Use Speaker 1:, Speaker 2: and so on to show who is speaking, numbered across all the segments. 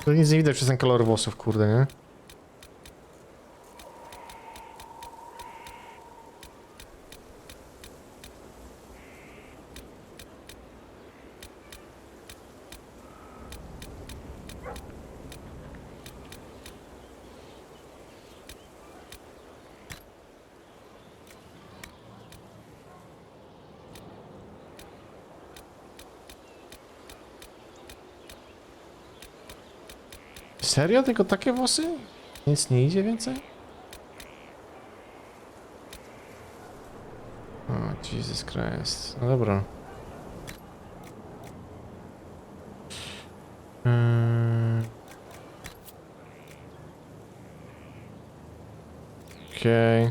Speaker 1: To nic nie widać przez ten kolor włosów, kurde, nie? Serio? Tylko takie włosy? Nic nie idzie więcej? O, Jesus Christ. No dobra. Okej.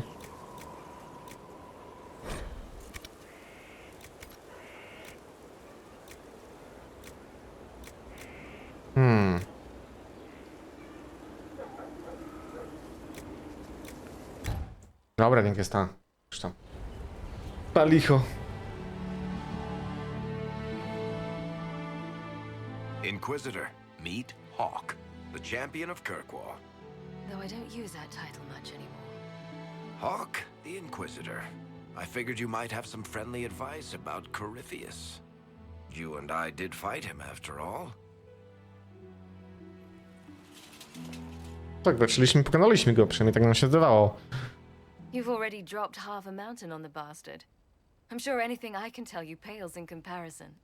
Speaker 1: Dobra, niech jest ta. Już tam. Ta licho.
Speaker 2: Inquisitor, meet Hawk, the champion of Kirkwall.
Speaker 3: Though I don't use that title much anymore.
Speaker 2: Hawk, the Inquisitor. I figured you might have some friendly advice about Corypheus. You and I did fight him after all.
Speaker 1: Tak, zaczęliśmy, pokonaliśmy go, przynajmniej tak nam się zdawało.
Speaker 3: You've already dropped half a mountain on the bastard. I'm sure anything I can tell you pales in comparison.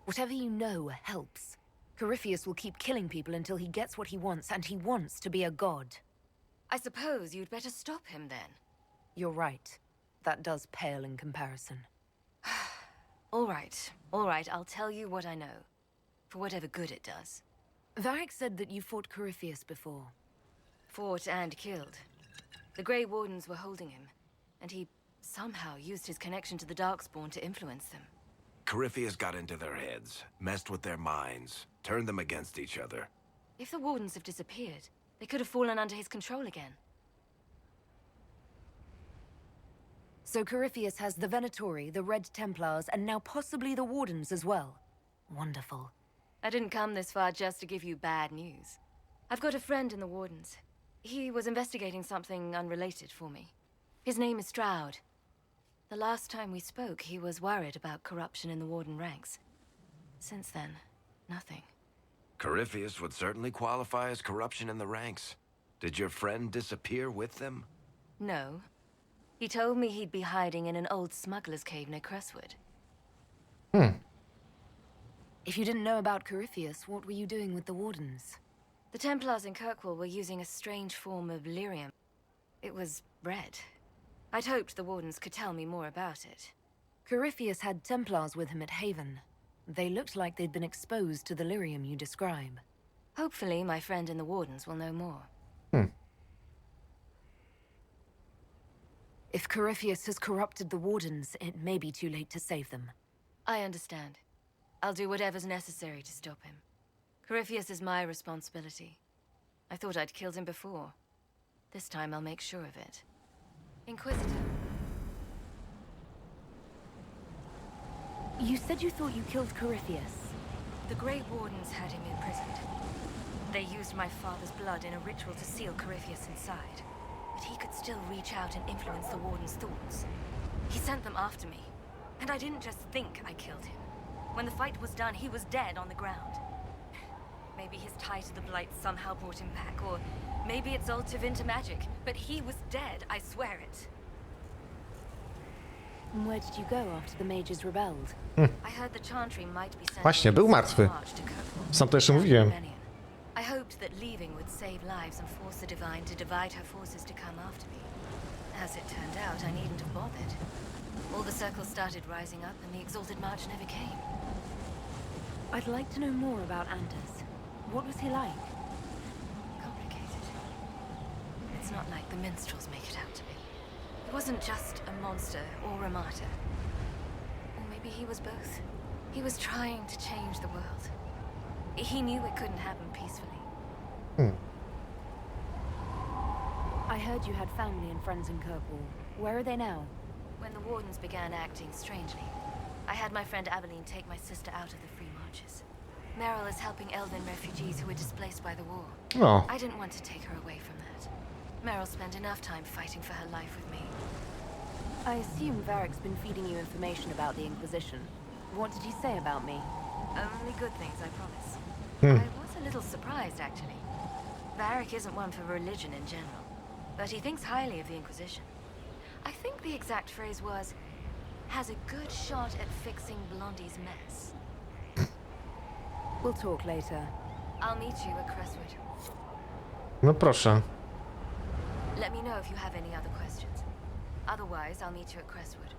Speaker 4: Whatever you know helps. Corypheus will keep killing people until he gets what he wants, and he wants to be a god.
Speaker 3: I suppose you'd better stop him then.
Speaker 4: You're right. That does pale in comparison.
Speaker 3: All right, I'll tell you what I know. For whatever good it does.
Speaker 4: Varric said that you fought Corypheus before.
Speaker 3: Fought and killed. The Grey Wardens were holding him, and he somehow used his connection to the Darkspawn to influence them.
Speaker 2: Corypheus got into their heads, messed with their minds, turned them against each other.
Speaker 3: If the Wardens have disappeared, they could have fallen under his control again.
Speaker 4: So Corypheus has the Venatori, the Red Templars, and now possibly the Wardens as well. Wonderful.
Speaker 3: I didn't come this far just to give you bad news. I've got a friend in the Wardens. He was investigating something unrelated for me. His name is Stroud. The last time we spoke, he was worried about corruption in the Warden ranks. Since then, nothing.
Speaker 2: Corypheus would certainly qualify as corruption in the ranks. Did your friend disappear with them?
Speaker 3: No. He told me he'd be hiding in an old smuggler's cave near Crestwood.
Speaker 4: If you didn't know about Corypheus, what were you doing with the Wardens?
Speaker 3: The Templars in Kirkwall were using a strange form of lyrium. It was red. I'd hoped the Wardens could tell me more about it.
Speaker 4: Corypheus had Templars with him at Haven. They looked like they'd been exposed to the lyrium you describe.
Speaker 3: Hopefully, my friend in the Wardens will know more.
Speaker 4: If Corypheus has corrupted the Wardens, it may be too late to save them.
Speaker 3: I understand. I'll do whatever's necessary to stop him. Corypheus is my responsibility. I thought I'd killed him before. This time I'll make sure of it. Inquisitor.
Speaker 4: You said you thought you killed Corypheus.
Speaker 3: The Grey Wardens had him imprisoned. They used my father's blood in a ritual to seal Corypheus inside. But he could still reach out and influence the Warden's thoughts. He sent them after me. And I didn't just think I killed him. When the fight was done, he was dead on the ground. Maybe his tie to the Blight somehow brought him back, or maybe it's all Tevinter magic, but he was dead, I swear it.
Speaker 4: And where did you go after the mages rebelled?
Speaker 3: I heard the Chantry might be sent
Speaker 1: Właśnie, był martwy. Sam to jeszcze mówiłem.
Speaker 3: I hoped that leaving would save lives and force the Divine to divide her forces to come after me. As it turned out, I needn't have bothered. All the circles started rising up, and the Exalted March never came.
Speaker 4: I'd like to know more about Anders. What was he like?
Speaker 3: Complicated. It's not like the minstrels make it out to be. He wasn't just a monster or a martyr. Or maybe he was both. He was trying to change the world. He knew it couldn't happen peacefully.
Speaker 4: I heard you had family and friends in Kirkwall. Where are they now?
Speaker 3: When the Wardens began acting strangely, I had my friend Aveline take my sister out of the Free Marches. Meryl is helping Elven refugees who were displaced by the war.
Speaker 1: O,
Speaker 3: I didn't want to take her away from that. Meryl spent enough time fighting for her life with me.
Speaker 4: I assume Varric's been feeding you information about the Inquisition. What did he say about me?
Speaker 3: Only good things, I promise.
Speaker 1: Hmm.
Speaker 3: I was a little surprised, actually. Varric isn't one for religion in general, but he thinks highly of the Inquisition. I think the exact phrase was, has a good shot at fixing Blondie's mess.
Speaker 4: We'll talk later.
Speaker 3: I'll meet you at Crestwood.
Speaker 1: no proszę.
Speaker 3: Let me know if you have any other questions. Otherwise, I'll meet you at Crestwood.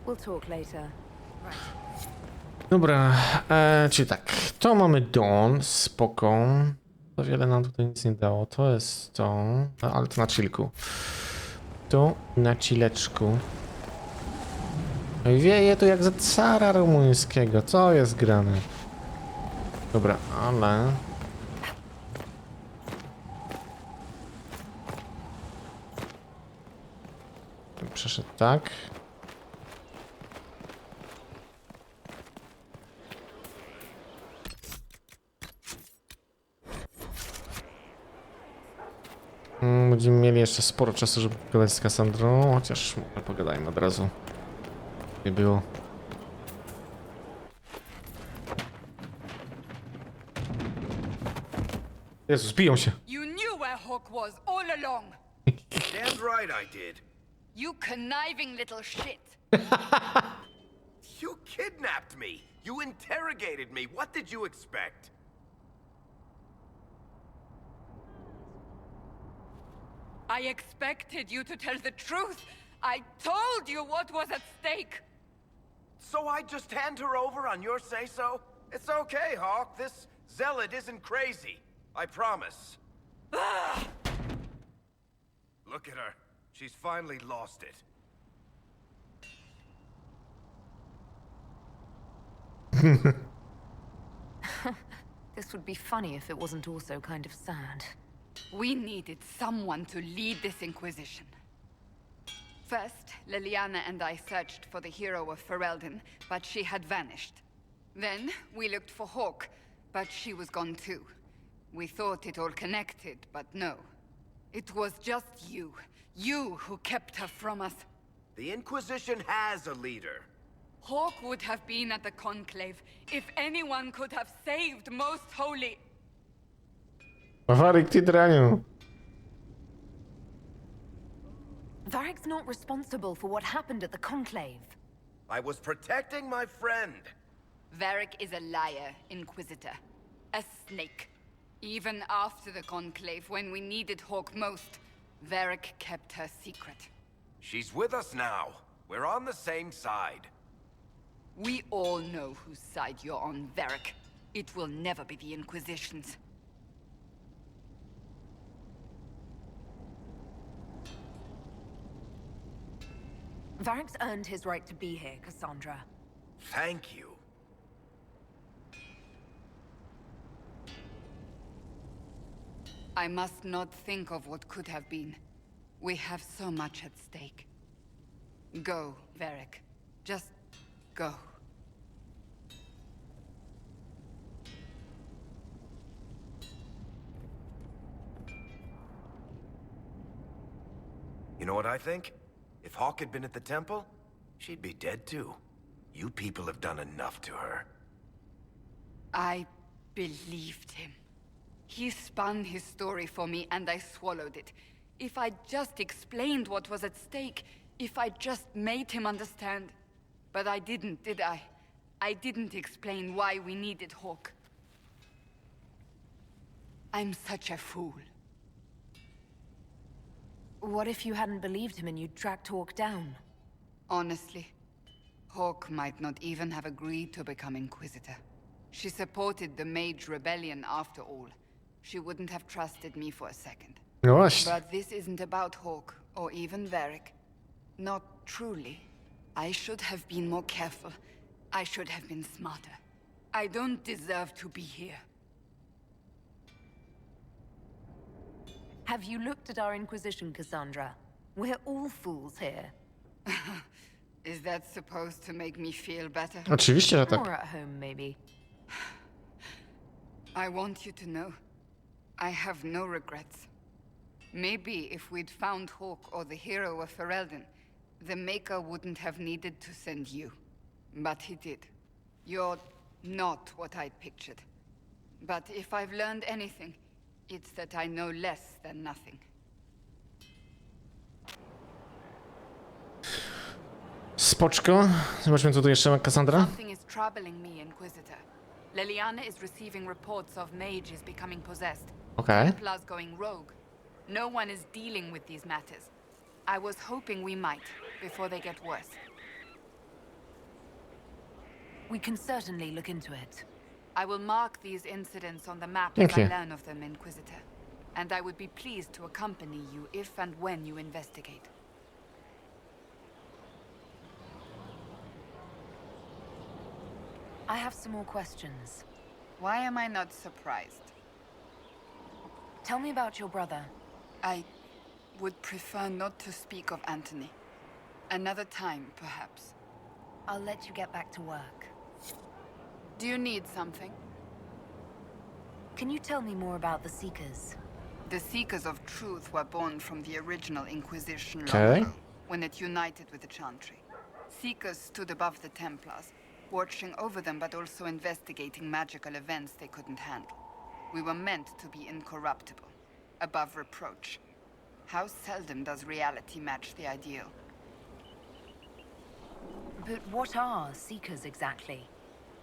Speaker 4: We'll talk later.
Speaker 3: Right.
Speaker 1: Dobra, czyli tak, to mamy Dawn, spoko. To wiele nam tutaj nic nie dało, to jest to, no, ale to na chillku. To na chilleczku. Wieje to jak za cara rumuńskiego, co jest grane? Dobra, ale... Przeszedł tak. Będziemy mieli jeszcze sporo czasu, żeby pogadać z Cassandrą, chociaż pogadajmy od razu. Nie było. Jezus, biją się.
Speaker 5: You knew where Hawk was all along.
Speaker 2: Damn right I did.
Speaker 5: You conniving little shit.
Speaker 2: You kidnapped me. You interrogated me. What did you expect?
Speaker 5: I expected you to tell the truth. I told you what was at stake.
Speaker 2: So I just hand her over on your say-so? It's okay, Hawk. This zealot isn't crazy. I promise. Look at her. She's finally lost it.
Speaker 4: This would be funny if it wasn't also kind of sad.
Speaker 5: We needed someone to lead this Inquisition. First, Liliana and I searched for the hero of Ferelden, but she had vanished. Then, we looked for Hawk, but she was gone too. We thought it all connected, but no. It was just you. You who kept her from us.
Speaker 2: The Inquisition has a leader.
Speaker 5: Hawk would have been at the Conclave if anyone could have saved Most Holy.
Speaker 1: Awaryk, ty draniu.
Speaker 4: Varric's not responsible for what happened at the Conclave.
Speaker 2: I was protecting my friend.
Speaker 5: Varric is a liar, Inquisitor. A snake. Even after the Conclave, when we needed Hawk most, Varric kept her secret.
Speaker 2: She's with us now. We're on the same side.
Speaker 5: We all know whose side you're on, Varric. It will never be the Inquisition's.
Speaker 4: Varric's earned his right to be here, Cassandra.
Speaker 2: Thank you.
Speaker 5: I must not think of what could have been. We have so much at stake. Go, Varric. Just go.
Speaker 2: You know what I think? If Hawk had been at the temple, she'd be dead too. You people have done enough to her.
Speaker 5: I believed him. He spun his story for me and I swallowed it. If I just explained what was at stake, if I just made him understand. But I didn't, did I? I didn't explain why we needed Hawk. I'm such a fool.
Speaker 4: What if you hadn't believed him and you'd tracked Hawk down?
Speaker 5: Honestly, Hawk might not even have agreed to become Inquisitor. She supported the Mage Rebellion after all. She wouldn't have trusted me for a second.
Speaker 1: No właśnie.
Speaker 5: But this isn't about Hawk, or even Varric. Not truly. I should have been more careful. I should have been smarter. I don't deserve to be here.
Speaker 4: Have you looked at our Inquisition, Cassandra? We're all fools here.
Speaker 5: Is that supposed to make me feel better?
Speaker 1: Oczywiście, że tak.
Speaker 4: More at home, maybe.
Speaker 5: I want you to know, I have no regrets. Maybe if we'd found Hawk or the hero of Ferelden, the Maker wouldn't have needed to send you. But he did. You're not what I'd pictured. But if I've learned anything, it's that I know less than nothing.
Speaker 1: Spoczko. Zobaczmy, co tu jeszcze ma Cassandra.
Speaker 5: Something is troubling me, Inquisitor. Leliana is receiving reports of mages becoming possessed.
Speaker 1: Okej.
Speaker 5: Templars going rogue. No one is dealing with these matters. I was hoping we might, before they get worse.
Speaker 4: We can certainly look into it.
Speaker 5: I will mark these incidents on the map as
Speaker 1: Dzięki.
Speaker 5: I learn of them, Inquisitor. And I would be pleased to accompany you if and when you investigate.
Speaker 4: I have some more questions.
Speaker 5: Why am I not surprised?
Speaker 4: Tell me about your brother.
Speaker 5: I would prefer not to speak of Anthony. Another time, perhaps.
Speaker 4: I'll let you get back to work.
Speaker 5: Do you need something?
Speaker 4: Can you tell me more about the Seekers?
Speaker 5: The Seekers of Truth were born from the original Inquisition long
Speaker 1: Okay.
Speaker 5: ago, when it united with the Chantry. Seekers stood above the Templars, watching over them but also investigating magical events they couldn't handle. We were meant to be incorruptible, above reproach. How seldom does reality match the ideal?
Speaker 4: But what are Seekers exactly?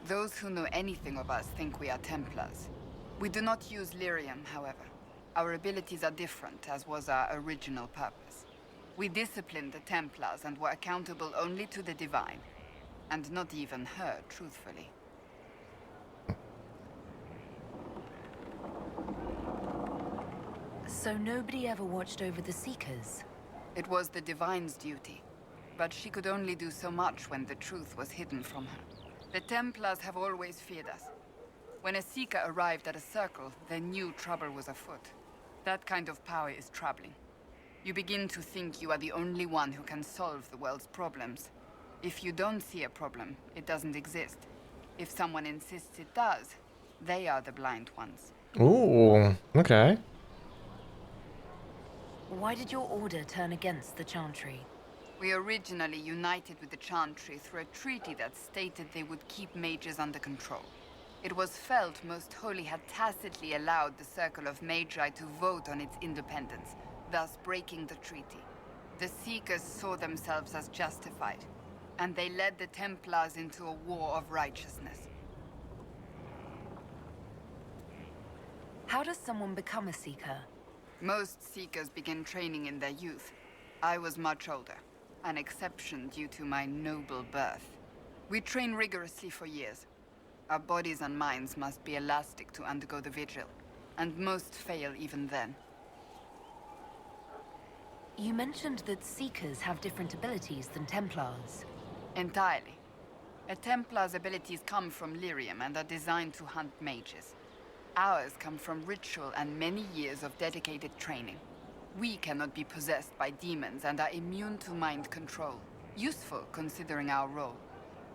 Speaker 5: Those who know anything of us think we are Templars. We do not use lyrium, however. Our abilities are different, as was our original purpose. We disciplined the Templars and were accountable only to the Divine. And not even her, truthfully.
Speaker 4: So nobody ever watched over the Seekers?
Speaker 5: It was the Divine's duty. But she could only do so much when the truth was hidden from her. The Templars have always feared us. When a Seeker arrived at a circle, they knew trouble was afoot. That kind of power is troubling. You begin to think you are the only one who can solve the world's problems. If you don't see a problem, it doesn't exist. If someone insists it does, they are the blind ones.
Speaker 1: Ooh, okay.
Speaker 4: Why did your order turn against the Chantry?
Speaker 5: We originally united with the Chantry through a treaty that stated they would keep mages under control. It was felt Most Holy had tacitly allowed the Circle of Magi to vote on its independence, thus breaking the treaty. The Seekers saw themselves as justified, and they led the Templars into a war of righteousness.
Speaker 4: How does someone become a Seeker?
Speaker 5: Most Seekers begin training in their youth. I was much older, an exception due to my noble birth. We train rigorously for years. Our bodies and minds must be elastic to undergo the vigil, and most fail even then.
Speaker 4: You mentioned that Seekers have different abilities than Templars.
Speaker 5: Entirely. A Templar's abilities come from lyrium and are designed to hunt mages. Ours come from ritual and many years of dedicated training. We cannot be possessed by demons and are immune to mind control. Useful considering our role.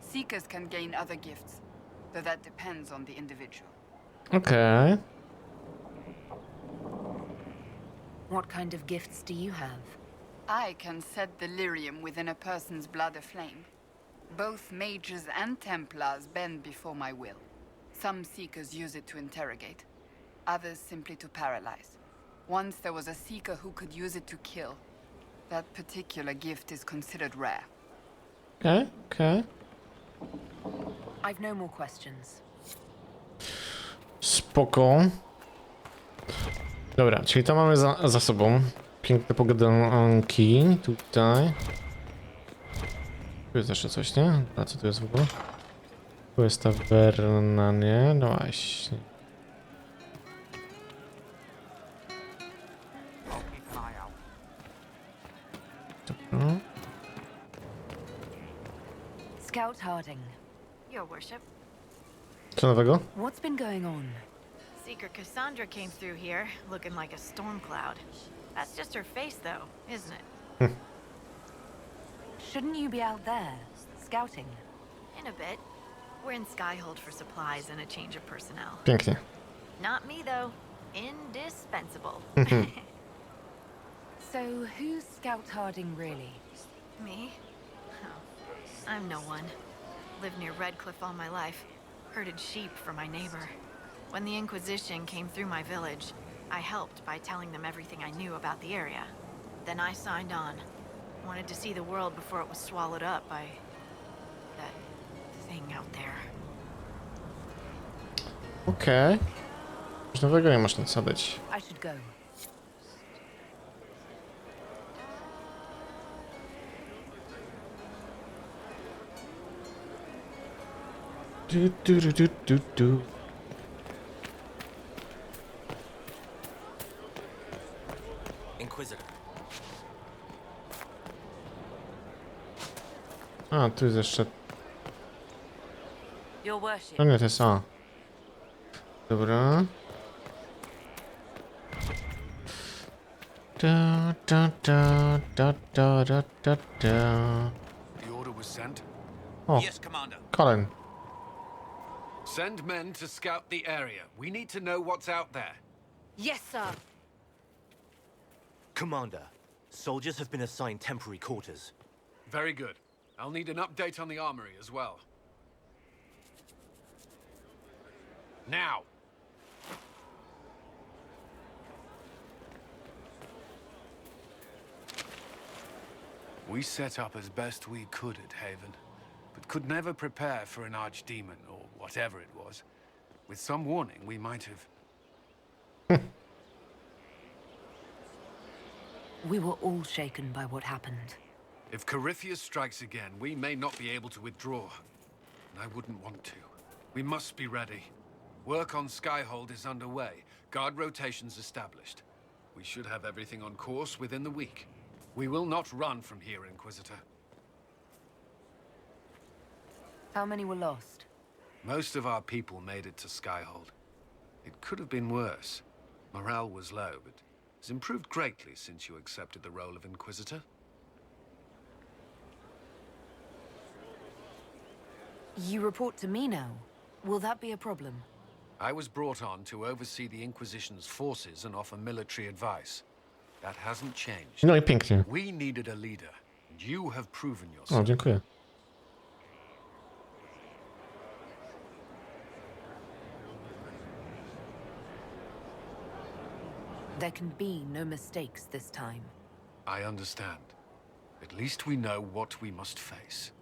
Speaker 5: Seekers can gain other gifts, though that depends on the individual.
Speaker 1: Okay.
Speaker 4: What kind of gifts do you have?
Speaker 5: I can set the lyrium within a person's blood aflame. Both mages and Templars bend before my will. Some Seekers use it to interrogate, others simply to paralyze. Once there was a Seeker who could use it to kill. That particular gift is considered rare.
Speaker 1: Okay, okay.
Speaker 4: I've no more questions.
Speaker 1: Spoko. Dobra, czyli to mamy za sobą. Piękne pogadanki tutaj. Tu jest jeszcze coś, nie? A co tu jest w ogóle? Tu jest tawerna, nie? No właśnie. Dobra.
Speaker 4: Scout Harding,
Speaker 6: Your worship,
Speaker 1: Co nowego?
Speaker 4: what's been going on?
Speaker 6: Seeker Cassandra came through here, looking like a storm cloud. That's just her face, though, isn't it?
Speaker 4: Shouldn't you be out there, scouting?
Speaker 6: In a bit. We're in Skyhold for supplies and a change of personnel.
Speaker 1: Pięknie.
Speaker 6: Not me, though. Indispensable.
Speaker 4: So, who's Scout Harding really?
Speaker 6: Me? Oh, I'm no one. Lived near Redcliffe all my life. Herded sheep for my neighbor. When the Inquisition came through my village, I helped by telling them everything I knew about the area. Then I signed on. Wanted to see the world before it was swallowed up by... that thing out there.
Speaker 1: Okej. Coś nowego nie można zadać.
Speaker 4: I should go.
Speaker 1: Du.
Speaker 7: Inquisitor.
Speaker 1: A, tu jest jeszcze...
Speaker 4: Your worship.
Speaker 1: No nie, to jest A. Dobra. Da.
Speaker 2: The order was sent.
Speaker 1: O,
Speaker 7: Yes, Commander.
Speaker 1: Colin.
Speaker 2: Send men to scout the area. We need to know what's out there.
Speaker 4: Yes, sir.
Speaker 8: Commander, soldiers have been assigned temporary quarters.
Speaker 2: Very good. I'll need an update on the armory as well. Now! We set up as best we could at Haven, but could never prepare for an archdemon, or whatever it was. With some warning, we might have...
Speaker 4: We were all shaken by what happened.
Speaker 2: If Corypheus strikes again, we may not be able to withdraw. And I wouldn't want to. We must be ready. Work on Skyhold is underway. Guard rotations established. We should have everything on course within the week. We will not run from here, Inquisitor.
Speaker 4: How many were lost?
Speaker 2: Most of our people made it to Skyhold. It could have been worse. Morale was low, but it's improved greatly since you accepted the role of Inquisitor.
Speaker 4: You report to me now. Will that be a problem?
Speaker 2: I was brought on to oversee the Inquisition's forces and offer military advice. That hasn't changed.
Speaker 1: No i pięknie.
Speaker 2: We needed a leader, and you have proven
Speaker 1: O,
Speaker 2: yourself.
Speaker 1: dziękuję.
Speaker 4: There can be no mistakes this time.
Speaker 2: I understand. At least we know what we must face.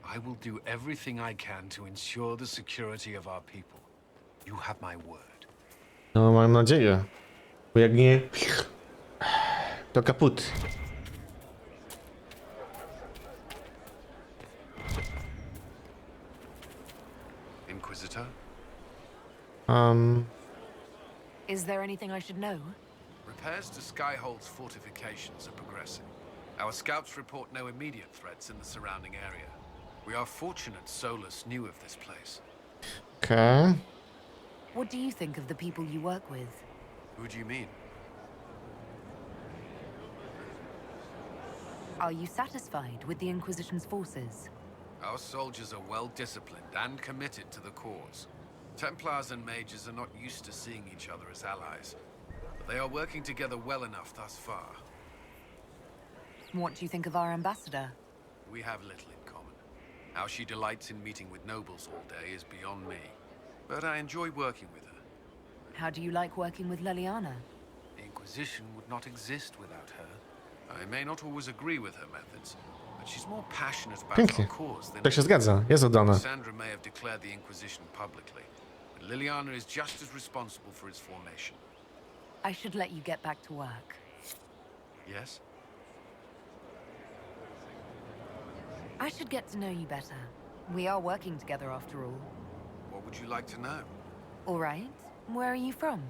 Speaker 2: I will do everything I can to ensure the security of our people. You have my word.
Speaker 1: No, mam nadzieję. Bo jak nie... To kaput.
Speaker 2: Inquisitor?
Speaker 4: Is there anything I should know?
Speaker 2: Repairs to Skyhold's fortifications are progressing. Our scouts report no immediate threats in the surrounding area. We are fortunate Solus knew of this place.
Speaker 1: Okej.
Speaker 4: What do you think of the people you work with?
Speaker 2: Who do you mean?
Speaker 4: Are you satisfied with the Inquisition's forces?
Speaker 2: Our soldiers are well disciplined and committed to the cause. Templars and mages are not used to seeing each other as allies, but they are working together well enough thus far.
Speaker 4: What do you think of our ambassador?
Speaker 2: We have little in common. How she delights in meeting with nobles all day is beyond me, but I enjoy working with her.
Speaker 4: How do you like working with Leliana?
Speaker 2: The Inquisition would not exist without her. I may not always agree with her methods, but she's more passionate about
Speaker 1: Pięknie.
Speaker 2: our cause than...
Speaker 1: Tak się zgadza. Jest oddana.
Speaker 2: Sandra may have declared the Inquisition publicly, but Liliana is just as responsible for its formation.
Speaker 4: I should let you get back to work.
Speaker 2: Yes?
Speaker 4: I should get to know you better. We are working together after all.
Speaker 2: What would you like to know?
Speaker 4: All right. Where are you from?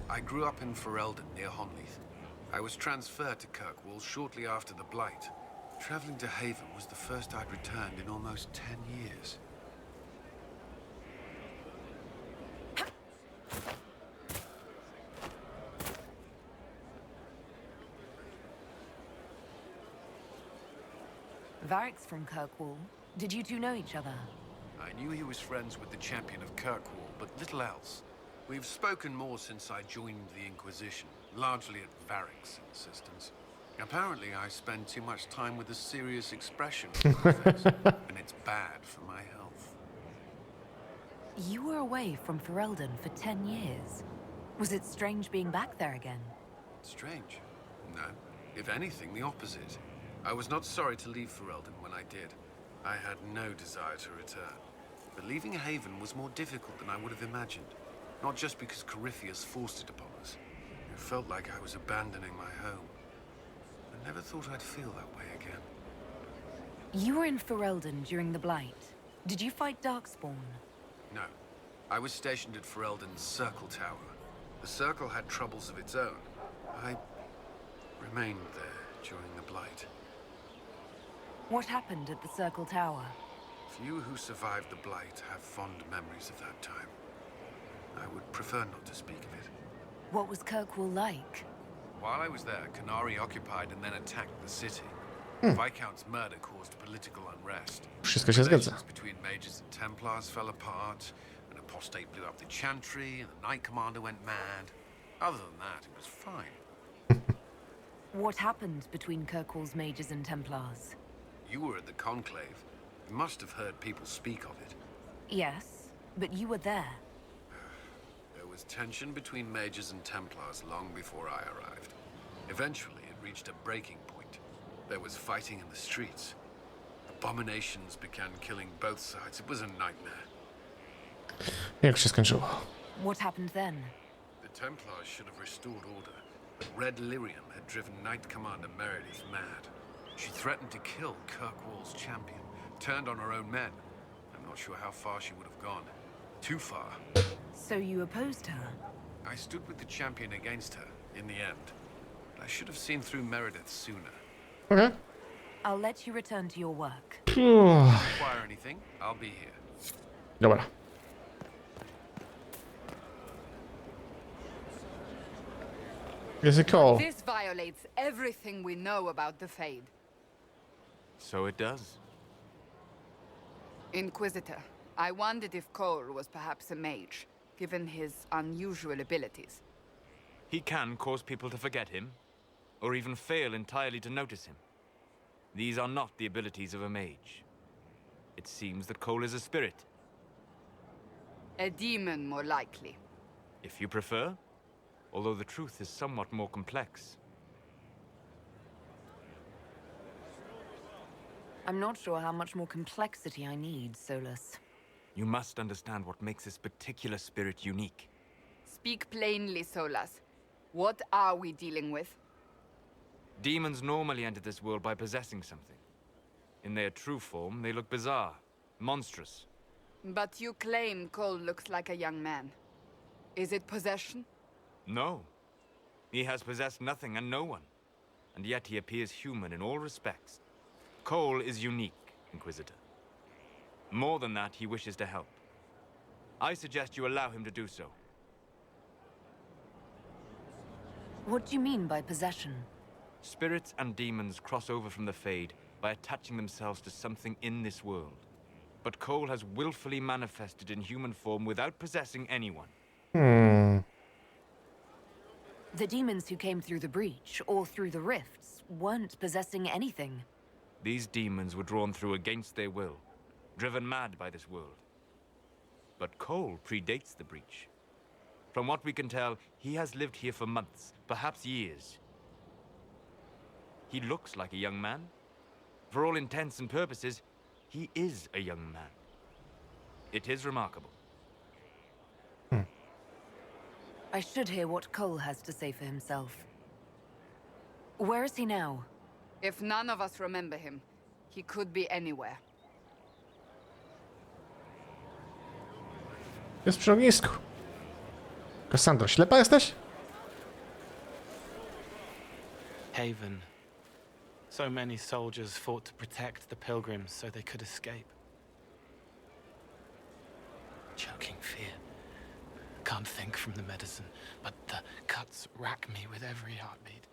Speaker 2: I grew up in Ferelden, near Honleith. I was transferred to Kirkwall shortly after the Blight. Traveling to Haven was the first I'd returned in almost 10 years.
Speaker 4: Varric's from Kirkwall. Did you two know each other?
Speaker 2: I knew he was friends with the champion of Kirkwall, but little else. We've spoken more since I joined the Inquisition, largely at Varric's insistence. Apparently, I spend too much time with a serious expression on my face, and it's bad for my health.
Speaker 4: You were away from Ferelden for 10 years. Was it strange being back there again?
Speaker 2: Strange? No. If anything, the opposite. I was not sorry to leave Ferelden when I did. I had no desire to return. But leaving Haven was more difficult than I would have imagined. Not just because Corypheus forced it upon us. It felt like I was abandoning my home. I never thought I'd feel that way again.
Speaker 4: You were in Ferelden during the Blight. Did you fight Darkspawn?
Speaker 2: No. I was stationed at Ferelden's Circle Tower. The Circle had troubles of its own. I remained there during the Blight.
Speaker 4: What happened at the Circle Tower?
Speaker 2: Few who survived the Blight have fond memories of that time. I would prefer not to speak of it.
Speaker 4: What was Kirkwall like?
Speaker 2: While I was there, Canary occupied and then attacked the city. Viscount's murder caused political unrest.
Speaker 1: Wszystko się zgadza.
Speaker 2: Relations between mages and Templars fell apart. An apostate blew up the Chantry, and the Knight Commander went mad. Other than that, it was fine.
Speaker 4: What happened between Kirkwall's mages and Templars?
Speaker 2: You were at the Conclave. You must have heard people speak of it.
Speaker 4: Yes, but you were there.
Speaker 2: There was tension between mages and Templars long before I arrived. Eventually, it reached a breaking point. There was fighting in the streets. Abominations began killing both sides. It was a nightmare.
Speaker 1: Jak się skończyło?
Speaker 4: What happened then?
Speaker 2: The Templars should have restored order, but Red Lyrium had driven Knight Commander Meredith mad. She threatened to kill Kirkwall's champion, turned on her own men. I'm not sure how far she would have gone. Too far.
Speaker 4: So you opposed her?
Speaker 2: I stood with the champion against her, in the end. But I should have seen through Meredith sooner.
Speaker 1: Okay.
Speaker 4: I'll let you return to your work.
Speaker 2: Require anything, I'll be here.
Speaker 1: Dobra. Jest a call.
Speaker 5: This violates everything we know about the Fade.
Speaker 9: So it does.
Speaker 5: Inquisitor, I wondered if Cole was perhaps a mage, given his unusual abilities.
Speaker 9: He can cause people to forget him, or even fail entirely to notice him. These are not the abilities of a mage. It seems that Cole is a spirit.
Speaker 5: A demon, more likely.
Speaker 9: If you prefer, although the truth is somewhat more complex.
Speaker 4: I'm not sure how much more complexity I need, Solus.
Speaker 9: You must understand what makes this particular spirit unique.
Speaker 5: Speak plainly, Solas. What are we dealing with?
Speaker 9: Demons normally enter this world by possessing something. In their true form, they look bizarre, monstrous.
Speaker 5: But you claim Cole looks like a young man. Is it possession?
Speaker 9: No. He has possessed nothing and no one. And yet he appears human in all respects. Cole is unique, Inquisitor. More than that, he wishes to help. I suggest you allow him to do so.
Speaker 4: What do you mean by possession?
Speaker 9: Spirits and demons cross over from the Fade by attaching themselves to something in this world. But Cole has willfully manifested in human form without possessing anyone.
Speaker 4: The demons who came through the breach, or through the rifts, weren't possessing anything.
Speaker 9: These demons were drawn through against their will, driven mad by this world. But Cole predates the breach. From what we can tell, he has lived here for months, perhaps years. He looks like a young man. For all intents and purposes, he is a young man. It is remarkable.
Speaker 4: I should hear what Cole has to say for himself. Where is he now?
Speaker 5: If none of us remember him, he could be anywhere.
Speaker 1: Jest przy ognisku. Cassandro, ślepa jesteś?
Speaker 10: Haven. So many soldiers fought to protect the pilgrims so they could escape. Choking fear. Can't think from the medicine, but the cuts rack me with every heartbeat.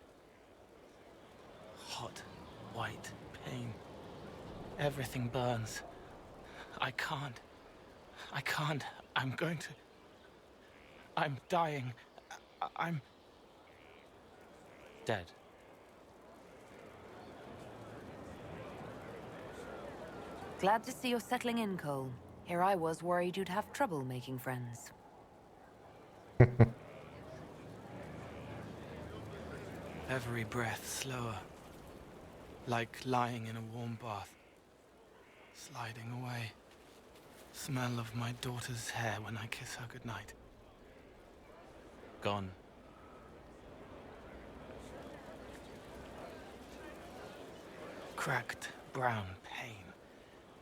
Speaker 10: Hot, white pain. Everything burns. I can't. I'm going to... I'm dying. I'm... dead.
Speaker 4: Glad to see you're settling in, Cole. Here I was worried you'd have trouble making friends.
Speaker 10: Every breath slower. Like lying in a warm bath. Sliding away. Smell of my daughter's hair when I kiss her goodnight. Gone. Cracked brown pain.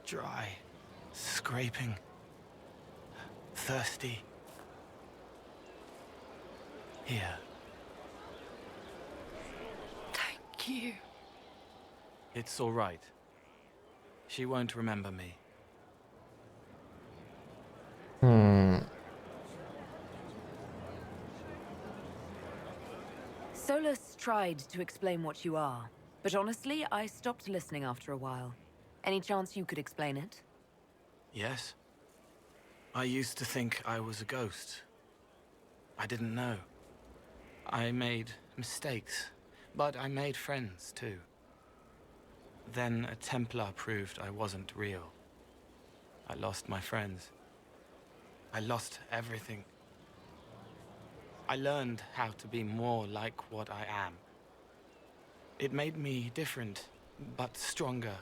Speaker 10: Dry. Scraping. Thirsty. Here.
Speaker 5: Thank you.
Speaker 10: It's all right. She won't remember me.
Speaker 4: Solus tried to explain what you are, but honestly, I stopped listening after a while. Any chance you could explain it?
Speaker 10: Yes? I used to think I was a ghost. I didn't know. I made mistakes, but I made friends too. Then a Templar proved I wasn't real. I lost my friends. I lost everything. I learned how to be more like what I am. It made me different, but stronger.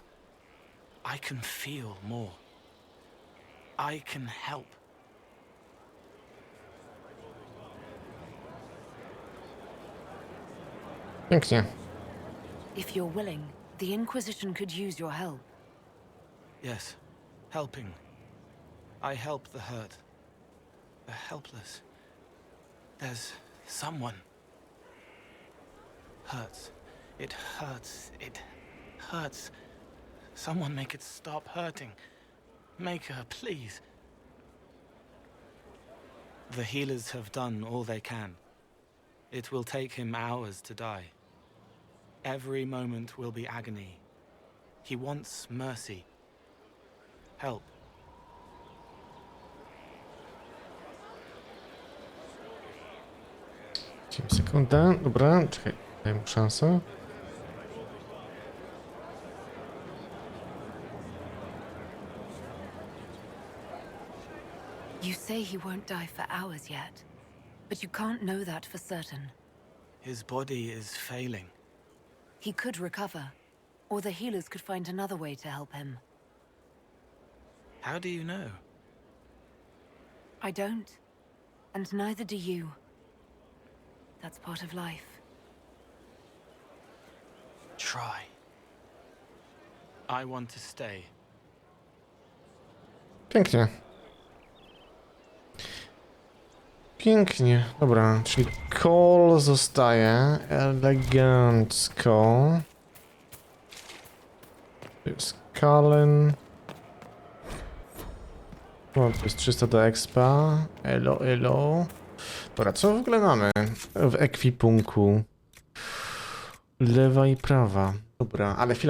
Speaker 10: I can feel more. I can help.
Speaker 1: Pięknie.
Speaker 4: If you're willing, the Inquisition could use your help.
Speaker 10: Yes, helping. I help the hurt. The helpless. There's someone. Hurts. It hurts. It hurts. Someone make it stop hurting. Make her, please. The healers have done all they can. It will take him hours to die. Every moment will be agony. He wants mercy. Help.
Speaker 1: Sekundę, dobra, czekaj, daj mu szansę.
Speaker 4: You say he won't die for hours yet, but you can't know that for certain.
Speaker 10: His body is failing.
Speaker 4: He could recover, or the healers could find another way to help him.
Speaker 10: How do you know?
Speaker 4: I don't, and neither do you. That's part of life.
Speaker 10: Try. I want to stay.
Speaker 1: Pięknie. Pięknie. Dobra, czyli Cole zostaje elegancko. To jest Kalen. O, to jest 300 do expa. Elo, elo. Dobra, co w ogóle mamy w ekwipunku? Lewa i prawa. Dobra, ale chwila.